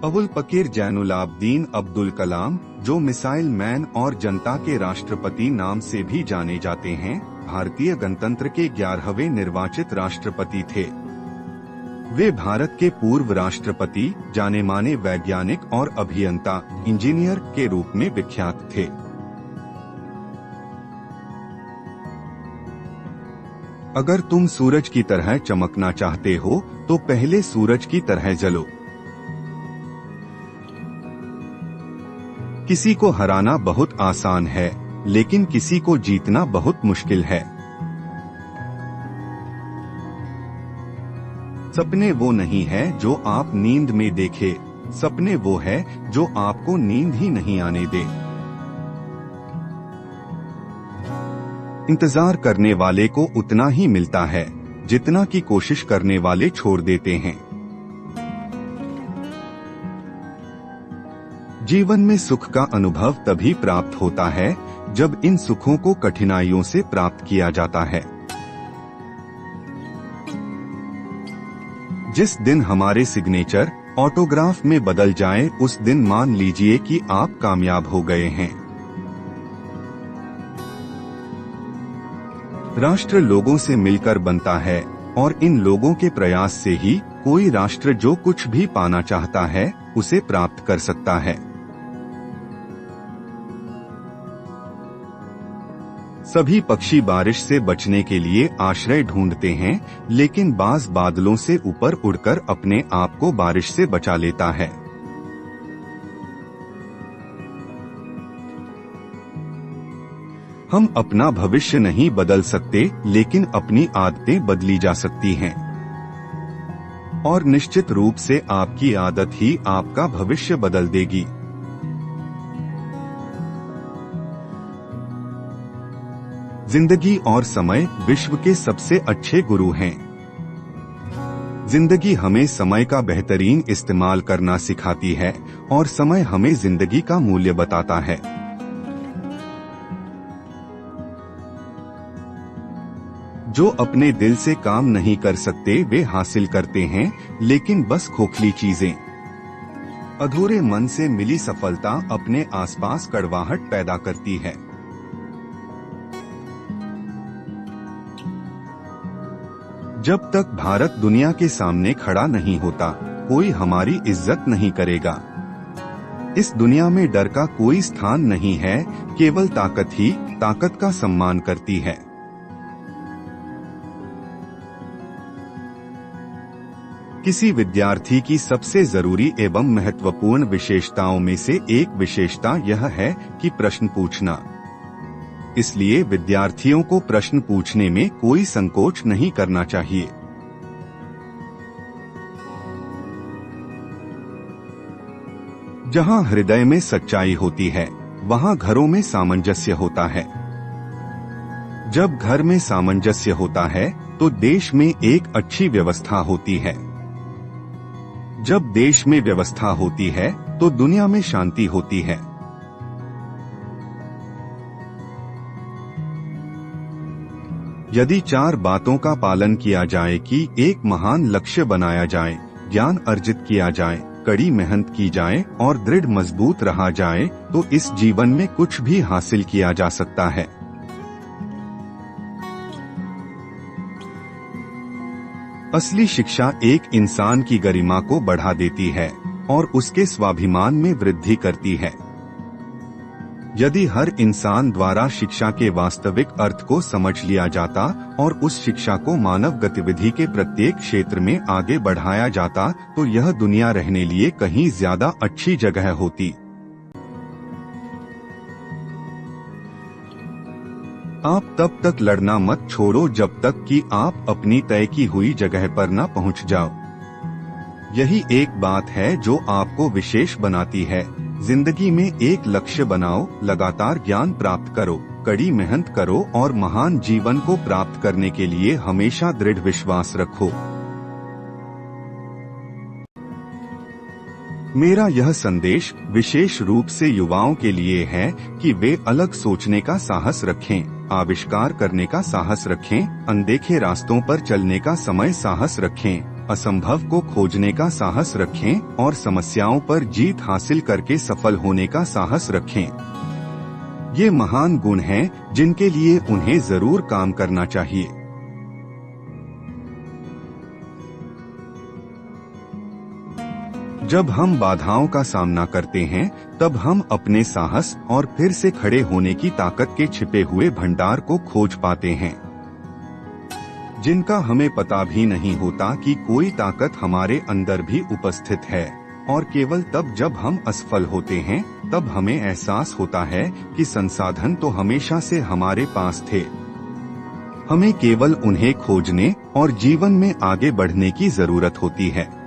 अबुल पकीर जैनुलाब्दीन अब्दुल कलाम, जो missile man और जनता के राष्ट्रपति नाम से भी जाने जाते हैं, भारतीय गणतंत्र के 11वें निर्वाचित राष्ट्रपति थे। वे भारत के पूर्व राष्ट्रपति, जाने माने वैज्ञानिक और अभियंता, इंजीनियर के रूप में विख्यात थे। अगर तुम सूरज की तरह चमकना चाहते हो तो पहले सूरज की तरह जलो। किसी को हराना बहुत आसान है, लेकिन किसी को जीतना बहुत मुश्किल है। सपने वो नहीं है जो आप नींद में देखे, सपने वो है जो आपको नींद ही नहीं आने दे। इंतजार करने वाले को उतना ही मिलता है जितना की कोशिश करने वाले छोड़ देते हैं। जीवन में सुख का अनुभव तभी प्राप्त होता है जब इन सुखों को कठिनाइयों से प्राप्त किया जाता है। जिस दिन हमारे सिग्नेचर ऑटोग्राफ में बदल जाए, उस दिन मान लीजिए कि आप कामयाब हो गए हैं। राष्ट्र लोगों से मिलकर बनता है और इन लोगों के प्रयास से ही कोई राष्ट्र जो कुछ भी पाना चाहता है उसे प्राप्त कर सकता है। सभी पक्षी बारिश से बचने के लिए आश्रय ढूंढते हैं, लेकिन बाज बादलों से ऊपर उड़कर अपने आप को बारिश से बचा लेता है। हम अपना भविष्य नहीं बदल सकते, लेकिन अपनी आदतें बदली जा सकती हैं। और निश्चित रूप से आपकी आदत ही आपका भविष्य बदल देगी। जिंदगी और समय विश्व के सबसे अच्छे गुरु हैं। जिंदगी हमें समय का बेहतरीन इस्तेमाल करना सिखाती है और समय हमें जिंदगी का मूल्य बताता है। जो अपने दिल से काम नहीं कर सकते वे हासिल करते हैं, लेकिन बस खोखली चीजें। अधूरे मन से मिली सफलता अपने आसपास कड़वाहट पैदा करती है। जब तक भारत दुनिया के सामने खड़ा नहीं होता, कोई हमारी इज्जत नहीं करेगा। इस दुनिया में डर का कोई स्थान नहीं है, केवल ताकत ही ताकत का सम्मान करती है। किसी विद्यार्थी की सबसे जरूरी एवं महत्वपूर्ण विशेषताओं में से एक विशेषता यह है कि प्रश्न पूछना। इसलिए विद्यार्थियों को प्रश्न पूछने में कोई संकोच नहीं करना चाहिए। जहां हृदय में सच्चाई होती है, वहां घरों में सामंजस्य होता है। जब घर में सामंजस्य होता है तो देश में एक अच्छी व्यवस्था होती है। जब देश में व्यवस्था होती है तो दुनिया में शांति होती है। यदि 4 बातों का पालन किया जाए कि एक महान लक्ष्य बनाया जाए, ज्ञान अर्जित किया जाए, कड़ी मेहनत की जाए और दृढ़ मजबूत रहा जाए, तो इस जीवन में कुछ भी हासिल किया जा सकता है। असली शिक्षा एक इंसान की गरिमा को बढ़ा देती है और उसके स्वाभिमान में वृद्धि करती है। यदि हर इंसान द्वारा शिक्षा के वास्तविक अर्थ को समझ लिया जाता और उस शिक्षा को मानव गतिविधि के प्रत्येक क्षेत्र में आगे बढ़ाया जाता, तो यह दुनिया रहने लिए कहीं ज्यादा अच्छी जगह होती। आप तब तक लड़ना मत छोड़ो जब तक कि आप अपनी तय की हुई जगह पर न पहुंच जाओ। यही एक बात है जो आपको विशेष बनाती है। जिंदगी में एक लक्ष्य बनाओ, लगातार ज्ञान प्राप्त करो, कड़ी मेहनत करो और महान जीवन को प्राप्त करने के लिए हमेशा दृढ़ विश्वास रखो। मेरा यह संदेश विशेष रूप से युवाओं के लिए है कि वे अलग सोचने का साहस रखें, आविष्कार करने का साहस रखें, अनदेखे रास्तों पर चलने का समय साहस रखें असंभव को खोजने का साहस रखें और समस्याओं पर जीत हासिल करके सफल होने का साहस रखें। ये महान गुण हैं जिनके लिए उन्हें जरूर काम करना चाहिए। जब हम बाधाओं का सामना करते हैं, तब हम अपने साहस और फिर से खड़े होने की ताकत के छिपे हुए भंडार को खोज पाते हैं, जिनका हमें पता भी नहीं होता कि कोई ताकत हमारे अंदर भी उपस्थित है। और केवल तब जब हम असफल होते हैं, तब हमें एहसास होता है कि संसाधन तो हमेशा से हमारे पास थे। हमें केवल उन्हें खोजने और जीवन में आगे बढ़ने की जरूरत होती है।